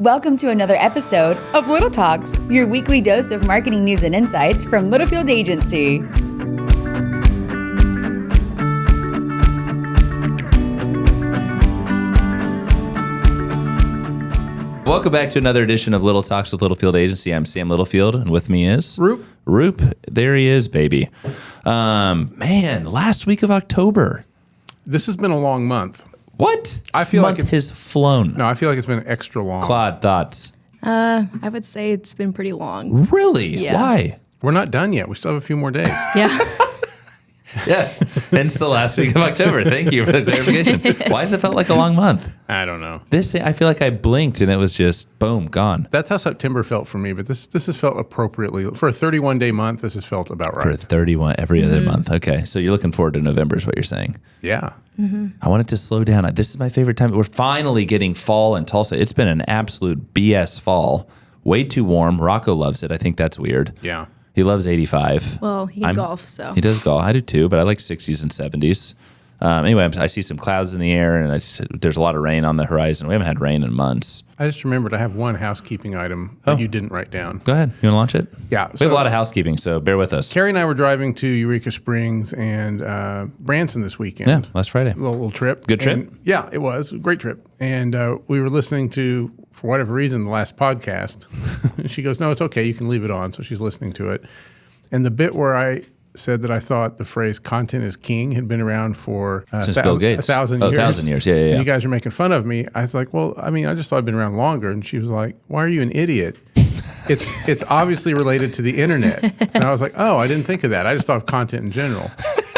Welcome to another episode of Little Talks, your weekly dose of marketing news and insights from Littlefield Agency. Welcome back to another edition of Little Talks with Littlefield Agency. I'm Sam Littlefield, and with me is Roop. There he is, baby. Man, last week of October. This has been a long month. What? I feel month like it has flown. No, I feel like it's been extra long. Claude, thoughts? I would say it's been pretty long. Really? Yeah. Why? We're not done yet. We still have a few more days. Yeah. Yes, hence the last week of October. Thank you for the clarification. Why has it felt like a long month? I don't know. I feel like I blinked and it was just boom, gone. That's how September felt for me, but this has felt appropriately. For a 31-day month, this has felt about right. For 31 every other month. Okay, so you're looking forward to November is what you're saying. Yeah. I want it to slow down. This is my favorite time. We're finally getting fall in Tulsa. It's been an absolute BS fall. Way too warm. Rocco loves it. I think that's weird. Yeah. He loves 85. Well, he can golf, so. He does golf. I do too, but I like 60s and 70s. Anyway, I see some clouds in the air, and there's a lot of rain on the horizon. We haven't had rain in months. I just remembered I have one housekeeping item that you didn't write down. Go ahead. You want to launch it? Yeah. We have a lot of housekeeping, so bear with us. Carrie and I were driving to Eureka Springs and Branson this weekend. Yeah, last Friday. A little trip. Good trip? And, yeah, it was. A great trip. And we were listening to, for whatever reason, the last podcast. She goes, no, it's okay. You can leave it on. So she's listening to it. And the bit where I said that I thought the phrase "content is king" had been around for since Bill Gates. 1,000 years. 1,000 years, yeah. And you guys are making fun of me. I was like, well, I mean, I just thought I'd been around longer. And she was like, why are you an idiot? It's obviously related to the internet. And I was like, oh, I didn't think of that. I just thought of content in general.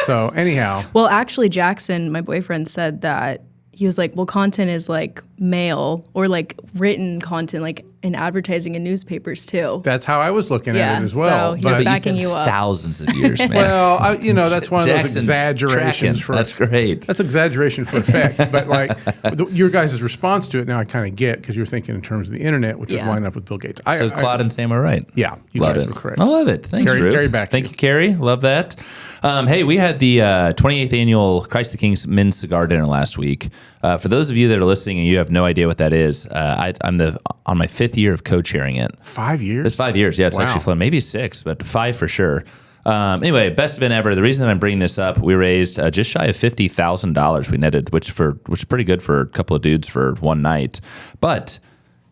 So anyhow. Well, actually, Jackson, my boyfriend, said that he was like, well, content is like mail or like written content, like in advertising and newspapers too. That's how I was looking at it as well. So he was backing you up. Thousands of years, man. Well, that's one of those Jackson's exaggerations. Tracking. That's great. That's exaggeration for effect. But like your guys' response to it now I kind of get because you're thinking in terms of the internet, which would line up with Bill Gates. So Claude and Sam are right. Yeah. You love guys it. are correct. I love it. Thanks, Drew. Carrie, back to Thank you, Carrie. Love that. Hey, we had the 28th annual Christ the King's Men's Cigar Dinner last week. For those of you that are listening and you have no idea what that is, I'm on my 5th year of co-chairing it. 5 years? It's 5 years. Yeah, it's actually flown. Maybe 6, but 5 for sure. Anyway, best event ever. The reason that I'm bringing this up, we raised just shy of $50,000 we netted, which is pretty good for a couple of dudes for one night. But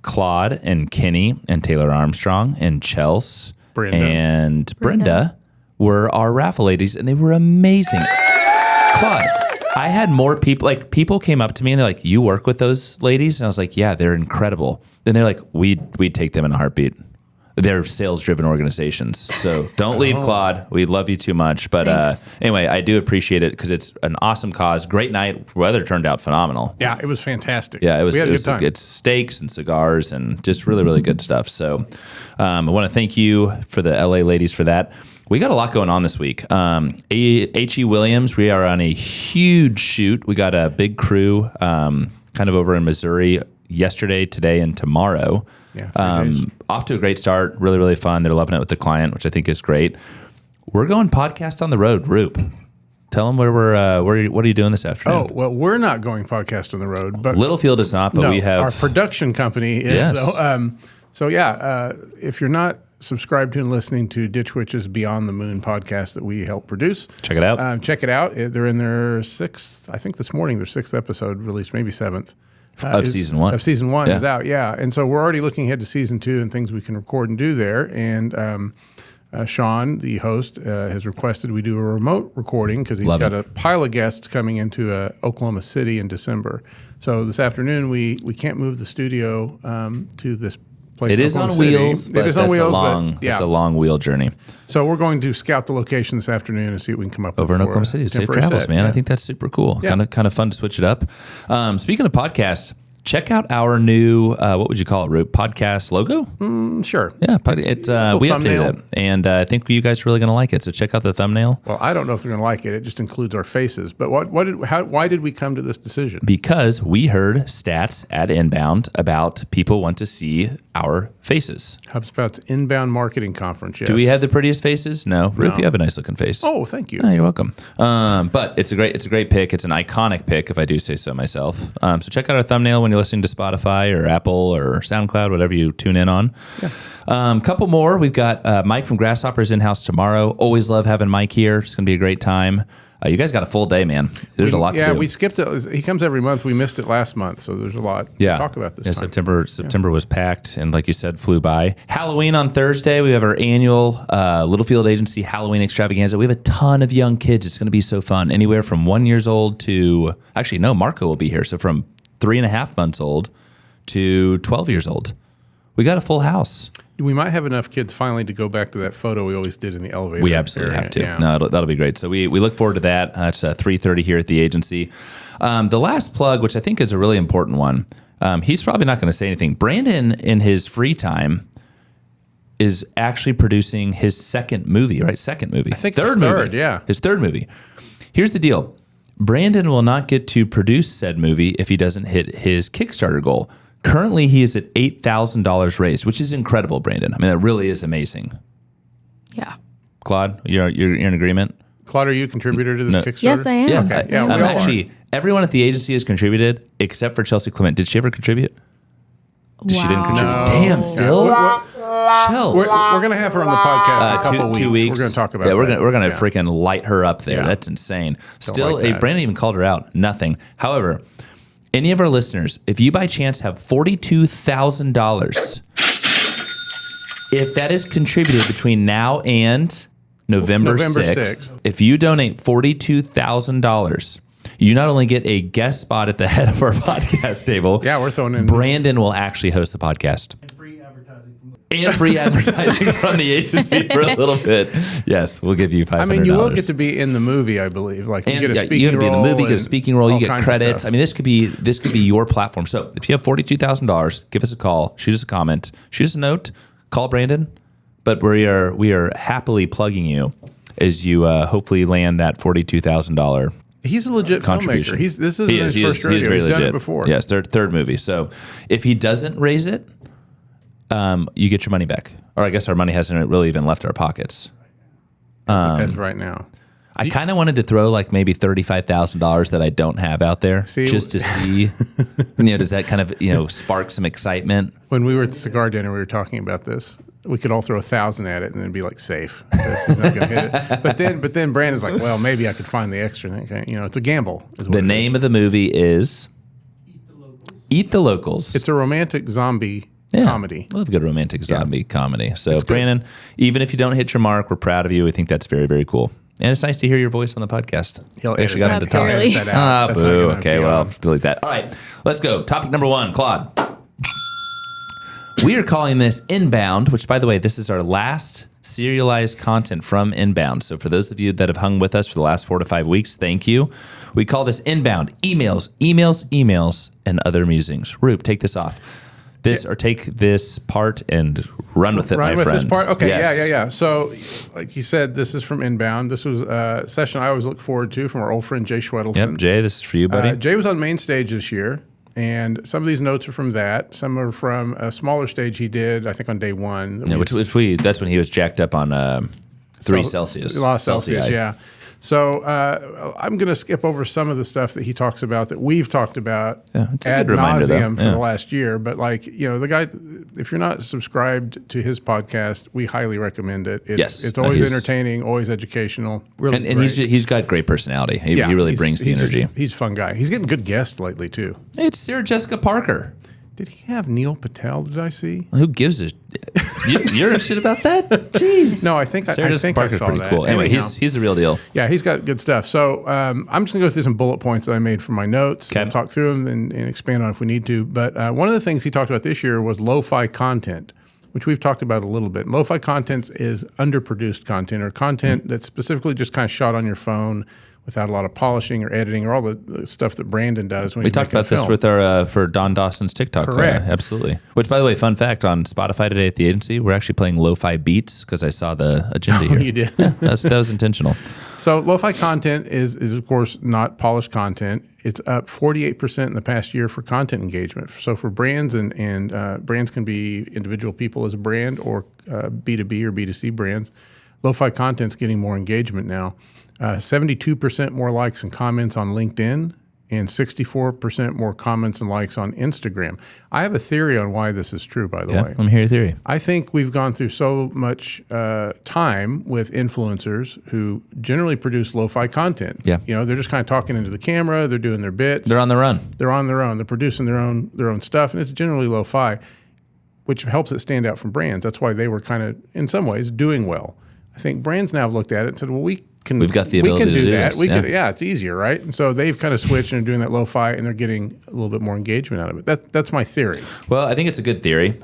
Claude and Kenny and Taylor Armstrong and Chelsea and Brenda were our raffle ladies, and they were amazing. Claude, I had more people came up to me and they're like, you work with those ladies? And I was like, yeah, they're incredible. And they're like, we'd take them in a heartbeat. They're sales-driven organizations. So don't leave, Claude. We love you too much. But anyway, I do appreciate it because it's an awesome cause. Great night. Weather turned out phenomenal. Yeah, it was fantastic. Yeah, we had a good time. It's steaks and cigars and just really, really good stuff. So I want to thank you for the LA ladies for that. We got a lot going on this week. H.E. Williams, we are on a huge shoot. We got a big crew kind of over in Missouri yesterday, today, and tomorrow. Yeah, off to a great start. Really, really fun. They're loving it with the client, which I think is great. We're going podcast on the road. Roop, tell them what are you doing this afternoon? Oh, well, we're not going podcast on the road. But Littlefield is not, but we have... Our production company is. Yes. So if you're not subscribed to and listening to Ditch Witch's Beyond the Moon podcast that we help produce. Check it out. Check it out. They're in their 6th, I think this morning, their 6th episode released, maybe 7th. Of season 1. Of season 1 is out, yeah. And so we're already looking ahead to season 2 and things we can record and do there. And Sean, the host, has requested we do a remote recording because he's got a pile of guests coming into Oklahoma City in December. So this afternoon, we can't move the studio to this place. It is on wheels, but it's a long wheel journey. So we're going to scout the location this afternoon and see what we can come up with. Over in Oklahoma City. Safe travels, man. Yeah. I think that's super cool. Yeah. Kind of fun to switch it up. Speaking of podcasts, check out our new, what would you call it, Roop? Podcast logo? Sure. Yeah, we updated it, and I think you guys are really going to like it. So check out the thumbnail. Well, I don't know if they're going to like it. It just includes our faces. But why did we come to this decision? Because we heard stats at Inbound about people want to see our faces. HubSpot's Inbound Marketing Conference, yes. Do we have the prettiest faces? No. Roop, you have a nice looking face. Oh, thank you. Oh, you're welcome. But it's a great pick. It's an iconic pick, if I do say so myself. So check out our thumbnail when you you're listening to Spotify or Apple or SoundCloud, whatever you tune in on. Couple more. We've got Mike from Grasshopper's in-house tomorrow. Always love having Mike here. It's going to be a great time. You guys got a full day, man. There's a lot to do. Yeah, we skipped it. He comes every month. We missed it last month, so there's a lot to talk about this time. September was packed, and like you said, flew by. Halloween on Thursday. We have our annual Littlefield Agency Halloween extravaganza. We have a ton of young kids. It's going to be so fun. Anywhere from 1 year old to, actually, no, Marco will be here. So from 3.5 months old to 12 years old. We got a full house. We might have enough kids finally to go back to that photo we always did in the elevator. We absolutely have to. Yeah. No, that'll be great. So we look forward to that. It's 3:30 here at the agency. The last plug, which I think is a really important one, he's probably not going to say anything. Brandon, in his free time, is actually producing his second movie, right? Second movie. I think third movie. Yeah. His third movie. Here's the deal. Brandon will not get to produce said movie if he doesn't hit his Kickstarter goal. Currently, he is at $8,000 raised, which is incredible, Brandon. I mean, that really is amazing. Yeah. Claude, you're in agreement? Claude, are you a contributor to this Kickstarter? Yes, I am. Yeah. Okay. Yeah, we all actually, everyone at the agency has contributed except for Chelsea Clement. Did she ever contribute? She didn't contribute. No. Damn, still? Chelsea. We're going to have her on the podcast in a couple two weeks. We're going to talk about we're that. we're gonna freaking light her up there. Yeah. That's insane. Still, like that. Brandon even called her out. Nothing. However, any of our listeners, if you by chance have $42,000, if that is contributed between now and November 6th, if you donate $42,000, you not only get a guest spot at the head of our podcast table. Yeah, we're throwing in. Brandon will actually host the podcast. And free advertising from the agency for a little bit. Yes, we'll give you $500. I mean, you will get to be in the movie, I believe. Like you get a speaking you role. Be in the movie, you get a speaking role, you get credits. I mean, this could be your platform. So if you have $42,000, give us a call, shoot us a comment, shoot us a note, call Brandon. But we are happily plugging you as you hopefully land that $42,000. He's a legit filmmaker. This isn't his first rodeo. He's done it before. Yes, third movie. So if he doesn't raise it, you get your money back. Or I guess our money hasn't really even left our pockets. As of right now. I kind of wanted to throw like maybe $35,000 that I don't have out there just to see, does that kind of, spark some excitement? When we were at the cigar dinner, we were talking about this. We could all throw 1,000 at it and then be like safe. He's not gonna hit it. But then Brandon's like, well, maybe I could find the extra thing. It's a gamble. The name of the movie is Eat the Locals. It's a romantic zombie comedy. I love a good romantic zombie comedy. So Brandon, even if you don't hit your mark, we're proud of you. We think that's very, very cool. And it's nice to hear your voice on the podcast. He'll actually got him to talk that out. Boo. Okay, well, delete that. All right, let's go. Topic number 1, Claude. We are calling this Inbound, which, by the way, this is our last serialized content from Inbound. So for those of you that have hung with us for the last 4 to 5 weeks, thank you. We call this Inbound. Emails, and other musings. Rube, take this off. Take this part and run with it, my friend. Run with this part? Okay, yes. Yeah. So, like you said, this is from Inbound. This was a session I always look forward to from our old friend Jay Schwedelson. Yep, Jay, this is for you, buddy. Jay was on main stage this year, and some of these notes are from that. Some are from a smaller stage he did, I think, on day 1. That's when he was jacked up on 3 Celsius. A lot of Celsius, yeah. So I'm going to skip over some of the stuff that he talks about that we've talked about ad nauseum for the last year. But the guy, if you're not subscribed to his podcast, we highly recommend it. It's always entertaining, always educational. Really, and he's got great personality. He really brings the energy. He's a fun guy. He's getting good guests lately too. It's Sarah Jessica Parker. Did he have Neil Patel? Did I see? Who gives a you're a shit about that? Jeez. No, I think Sarah Parker's I saw pretty that. cool. Anyway, he's the real deal. Yeah, he's got good stuff. So I'm just gonna go through some bullet points that I made from my notes. Okay. I'll talk through them and expand on if we need to. But one of the things he talked about this year was lo-fi content, which we've talked about a little bit. Lo-fi content is underproduced content or content that's specifically just kind of shot on your phone without a lot of polishing or editing or all the stuff that Brandon does. We talked about this with our for Don Dawson's TikTok. Correct. Absolutely. Which, by the way, fun fact, on Spotify today at the agency, we're actually playing lo-fi beats because I saw the agenda here. You did? Yeah, that was intentional. So lo-fi content is of course not polished content. It's up 48% in the past year for content engagement. So for brands and brands can be individual people as a brand or B2B or B2C brands. Lo-fi content's getting more engagement now. 72% more likes and comments on LinkedIn and 64% more comments and likes on Instagram. I have a theory on why this is true, by the way. Let me hear your theory. I think we've gone through so much time with influencers who generally produce lo-fi content. Yeah. They're just kind of talking into the camera. They're doing their bits. They're on their own. They're on their own. They're producing their own stuff, and it's generally lo-fi, which helps it stand out from brands. That's why they were kind of, in some ways, doing well. I think brands now have looked at it and said, well, we've got the ability to do that. This. It's easier, right? And so they've kind of switched and are doing that lo-fi, and they're getting a little bit more engagement out of it. That's my theory. Well, I think it's a good theory.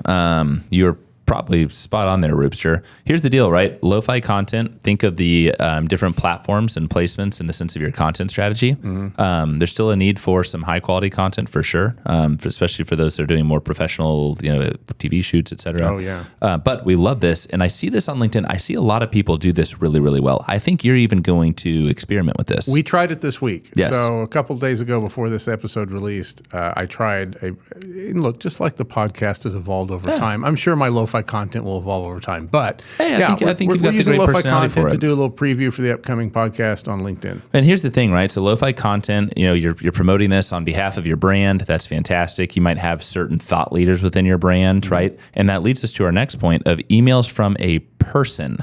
You're probably spot on there, Roopster. Here's the deal, right? Lo-fi content, think of the different platforms and placements in the sense of your content strategy. Mm-hmm. There's still a need for some high-quality content for sure, especially for those that are doing more professional, TV shoots, et cetera. Oh, yeah. But we love this, and I see this on LinkedIn. I see a lot of people do this really, really well. I think you're even going to experiment with this. We tried it this week. Yes. So a couple of days ago before this episode released, I tried and look, just like the podcast has evolved over time, I'm sure my lo-fi content will evolve over time. But I think you've got the using great lo-fi personality content for to it. do a little preview for the upcoming podcast on LinkedIn. And here's the thing, right? So lo-fi content, you're promoting this on behalf of your brand. That's fantastic. You might have certain thought leaders within your brand, right? And that leads us to our next point of emails from a person.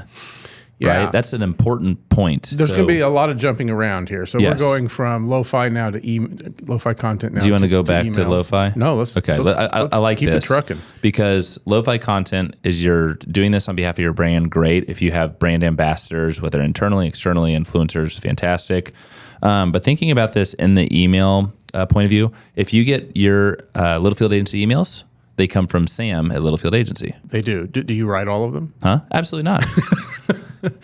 Yeah. Right? That's an important point. There's going to be a lot of jumping around here. So Yes. we're going from lo-fi now to lo-fi content now. Do you want to go back to emails. lo-fi? No, let's Okay, let's I like keep this it trucking. because lo-fi content is you're doing this on behalf of your brand. Great. If you have brand ambassadors, whether internally, externally, influencers, fantastic. But thinking about this in the email point of view, if you get your Littlefield Agency emails, they come from Sam at Littlefield Agency. They do. Do you write all of them? Huh? Absolutely not.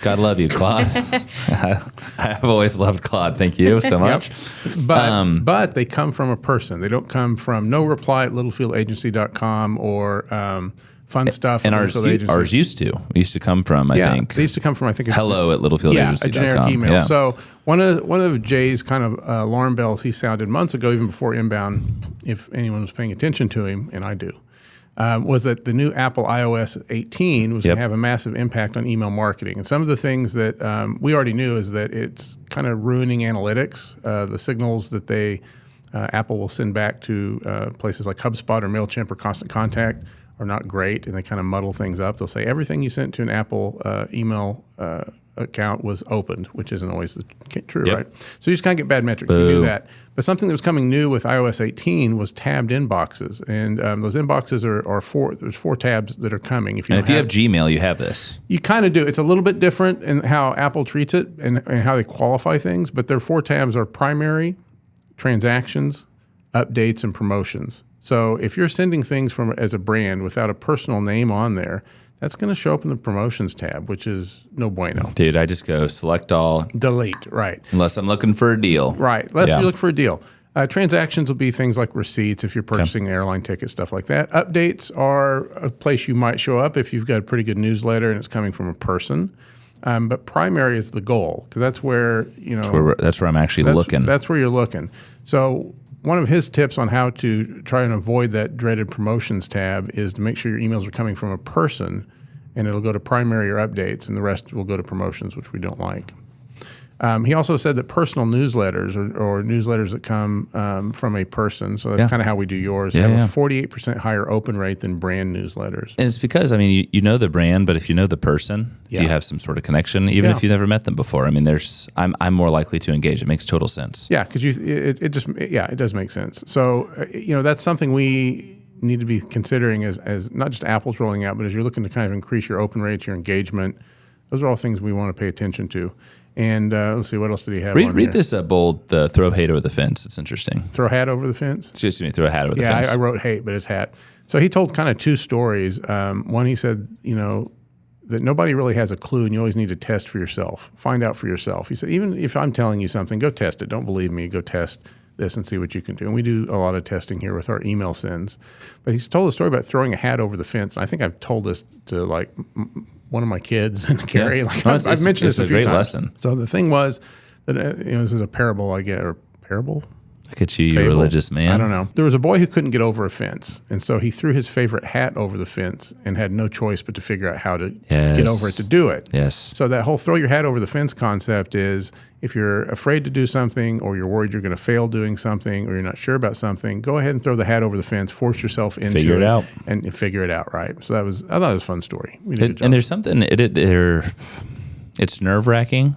God love you, Claude. I've always loved Claude. Thank you so much. But they come from a person. They don't come from no reply at littlefieldAgency.com or fun stuff. And ours used to come from, I think. They used to come from, I think, hello at littlefieldAgency.com. a generic email. Yeah. So one of Jay's kind of alarm bells he sounded months ago, even before Inbound, if anyone was paying attention to him, and I do, was that the new Apple iOS 18 was going to have a massive impact on email marketing. And some of the things that we already knew is that it's kind of ruining analytics. The signals that Apple will send back to places like HubSpot or MailChimp or Constant Contact are not great, and they kind of muddle things up. They'll say everything you sent to an Apple email account was opened, which isn't always true, right? So you just kind of get bad metrics. You do that. But something that was coming new with iOS 18 was tabbed inboxes, and those inboxes are there's 4 tabs that are coming. If you have Gmail, you have this. You kind of do. It's a little bit different in how Apple treats it and how they qualify things, but their 4 tabs are primary, transactions, updates, and promotions. So if you're sending things as a brand without a personal name on there, that's going to show up in the promotions tab, which is no bueno. Dude, I just go select all. Delete, right. Unless I'm looking for a deal. Right. Unless you look for a deal. Transactions will be things like receipts if you're purchasing airline tickets, stuff like that. Updates are a place you might show up if you've got a pretty good newsletter and it's coming from a person. But primary is the goal because that's where, That's where I'm actually looking. That's where you're looking. So one of his tips on how to try and avoid that dreaded promotions tab is to make sure your emails are coming from a person, and it'll go to primary or updates, and the rest will go to promotions, which we don't like. He also said that personal newsletters or newsletters that come from a person, so that's kind of how we do yours, have a 48% higher open rate than brand newsletters. And it's because, you know the brand, but if you know the person, if you have some sort of connection, even if you've never met them before, I'm more likely to engage. It makes total sense. Yeah, because it does make sense. So, that's something we need to be considering as not just Apple's rolling out, but as you're looking to kind of increase your open rates, your engagement. Those are all things we want to pay attention to. And let's see, what else did he have on Read here? this bold, throw hate over the fence. It's interesting. Throw hat over the fence? Excuse me, throw a hat over the fence. Yeah, I wrote hate, but it's hat. So he told kind of 2 stories. One, he said, that nobody really has a clue and you always need to test for yourself. Find out for yourself. He said, even if I'm telling you something, go test it. Don't believe me. Go test this and see what you can do. And we do a lot of testing here with our email sends. But he's told a story about throwing a hat over the fence. I think I've told this to one of my kids and Carrie. I've mentioned this a few times. Lesson. So the thing was that this is a parable, I get, or parable. Look at you, fable. religious man. I don't know. There was a boy who couldn't get over a fence, and so he threw his favorite hat over the fence and had no choice but to figure out how to get over it to do it. Yes. So that whole throw your hat over the fence concept is if you're afraid to do something or you're worried you're going to fail doing something or you're not sure about something, go ahead and throw the hat over the fence, force yourself into Figure it out. and figure it out, right? So I thought it was a fun story. And there's something, it's nerve-wracking,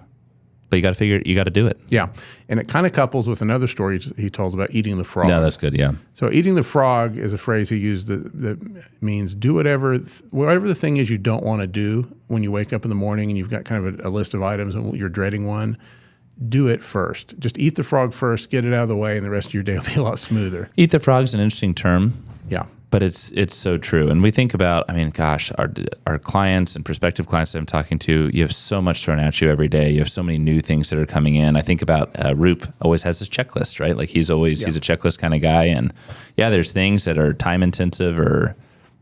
but you got to do it. Yeah. And it kind of couples with another story he told about eating the frog. No, that's good, yeah. So eating the frog is a phrase he used that means do whatever the thing is you don't want to do when you wake up in the morning and you've got kind of a list of items and you're dreading one. Do it first. Just eat the frog first, get it out of the way, and the rest of your day will be a lot smoother. Eat the frog is an interesting term. Yeah. But it's so true. And we think about, our clients and prospective clients that I'm talking to, you have so much thrown at you every day. You have so many new things that are coming in. I think about Roop always has this checklist, right? Like he's a checklist kind of guy. And yeah, there's things that are time intensive or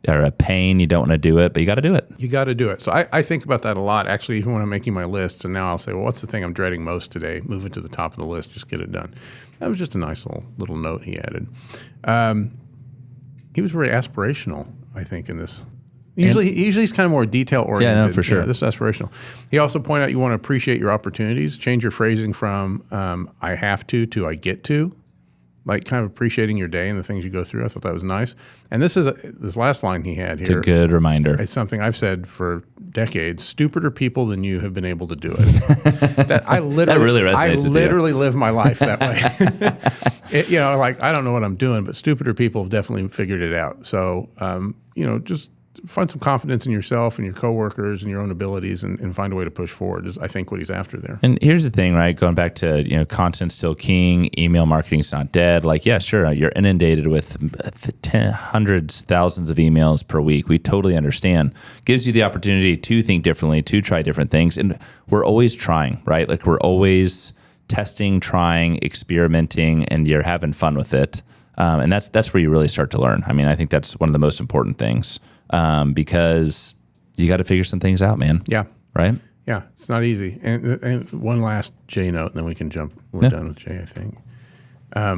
a pain. You don't want to do it, but you got to do it. You got to do it. So I think about that a lot, actually, even when I'm making my lists. And now I'll say, well, what's the thing I'm dreading most today? Move it to the top of the list. Just get it done. That was just a nice little note he added. He was very aspirational, I think, in this. Usually he's kind of more detail-oriented. Yeah, no, for sure. This is aspirational. He also pointed out you want to appreciate your opportunities. Change your phrasing from I have to I get to. Like kind of appreciating your day and the things you go through. I thought that was nice. And this last line he had here. It's a good reminder. It's something I've said for decades. Stupider people than you have been able to do it. That really resonates. I literally live my life that way. Like I don't know what I'm doing, but stupider people have definitely figured it out. So, just find some confidence in yourself and your coworkers and your own abilities and find a way to push forward is, I think, what he's after there. And here's the thing, right? Going back to, content's still king, email marketing's not dead. Like, yeah, sure, you're inundated with hundreds, thousands of emails per week. We totally understand. Gives you the opportunity to think differently, to try different things. And we're always trying, right? Like we're always testing, trying, experimenting, and you're having fun with it. And that's where you really start to learn. I mean, I think that's one of the most important things. Because you got to figure some things out, man. Yeah. Right? Yeah, it's not easy. And one last Jay note, and then we can jump. We're done with Jay, I think. I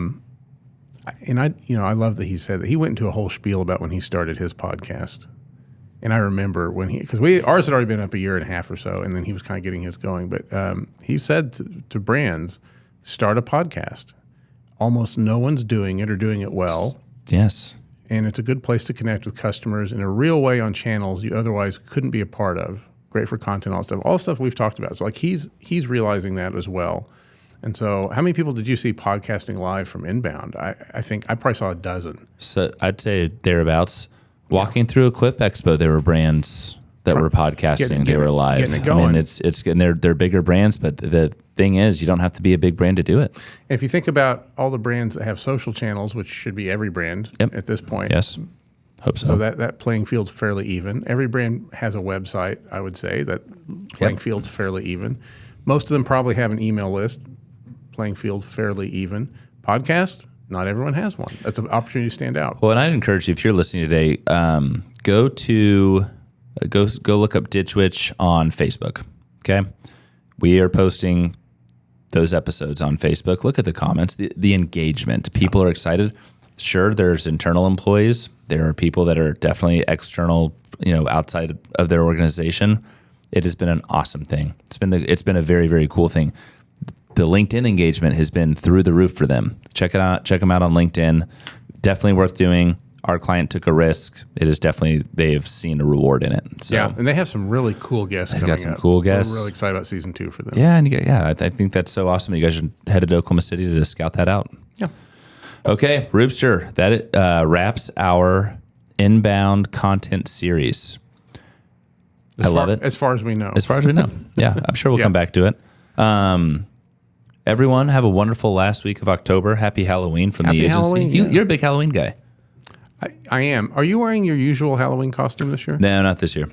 love that he said that he went into a whole spiel about when he started his podcast. And I remember because ours had already been up a year and a half or so, and then he was kind of getting his going. But he said to brands, start a podcast. Almost no one's doing it or doing it well. Yes. And it's a good place to connect with customers in a real way on channels you otherwise couldn't be a part of. Great for content, all stuff we've talked about. So like he's realizing that as well. And so how many people did you see podcasting live from Inbound? I think I probably saw a dozen. So I'd say thereabouts. Walking through Equip Expo, there were brands that were podcasting. They were live. Getting it going. I mean, and they're bigger brands, but the thing is, you don't have to be a big brand to do it. And if you think about all the brands that have social channels, which should be every brand at this point. Yes. Hope so. So that playing field's fairly even. Every brand has a website, I would say. That playing field's fairly even. Most of them probably have an email list. Playing field fairly even. Podcast, not everyone has one. That's an opportunity to stand out. Well, and I'd encourage you, if you're listening today, go look up Ditch Witch on Facebook. Okay, we are posting those episodes on Facebook. Look at the comments, the engagement. People are excited. Sure, there's internal employees. There are people that are definitely external, outside of their organization. It has been an awesome thing. It's been a very, very cool thing. The LinkedIn engagement has been through the roof for them. Check it out. Check them out on LinkedIn. Definitely worth doing. Our client took a risk. It is definitely, they've seen a reward in it. So, yeah, and they have some really cool guests coming up. They've got some cool guests. I'm really excited about season 2 for them. Yeah, I think that's so awesome that you guys are headed to Oklahoma City to scout that out. Yeah. Okay, Roopster, that wraps our Inbound content series. I love it. As far as we know. As far as we know. Yeah, I'm sure we'll come back to it. Everyone, have a wonderful last week of October. Happy Halloween from the agency. Halloween, You're a big Halloween guy. I am. Are you wearing your usual Halloween costume this year? No, not this year.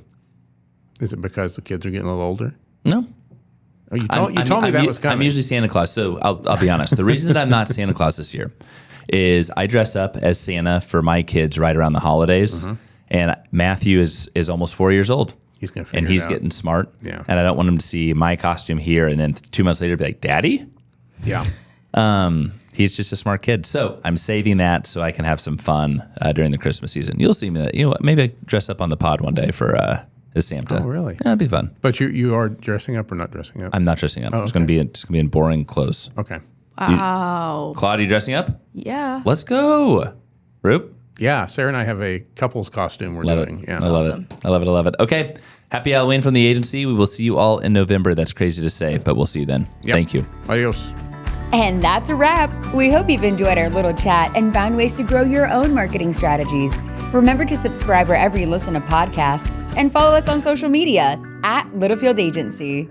Is it because the kids are getting a little older? No. Oh, you told me that was coming. I'm usually Santa Claus, so I'll be honest. The reason that I'm not Santa Claus this year is I dress up as Santa for my kids right around the holidays, and Matthew is almost 4 years old. He's going to figure and he's it out. Getting smart. Yeah. And I don't want him to see my costume here and then 2 months later be like, Daddy? Yeah. he's just a smart kid. So I'm saving that so I can have some fun during the Christmas season. You'll see me. Maybe I dress up on the pod one day for the Santa. Oh, really? Yeah, it'd be fun. But you are dressing up or not dressing up? I'm not dressing up. It's gonna be in boring clothes. Okay. Wow. Claude, are you dressing up? Yeah. Let's go. Roop? Yeah, Sarah and I have a couple's costume we're doing. Yeah. I love it. I love it. I love it. Okay. Happy Halloween from the agency. We will see you all in November. That's crazy to say, but we'll see you then. Yep. Thank you. Adios. And that's a wrap. We hope you've enjoyed our little chat and found ways to grow your own marketing strategies. Remember to subscribe wherever you listen to podcasts and follow us on social media @Littlefield Agency.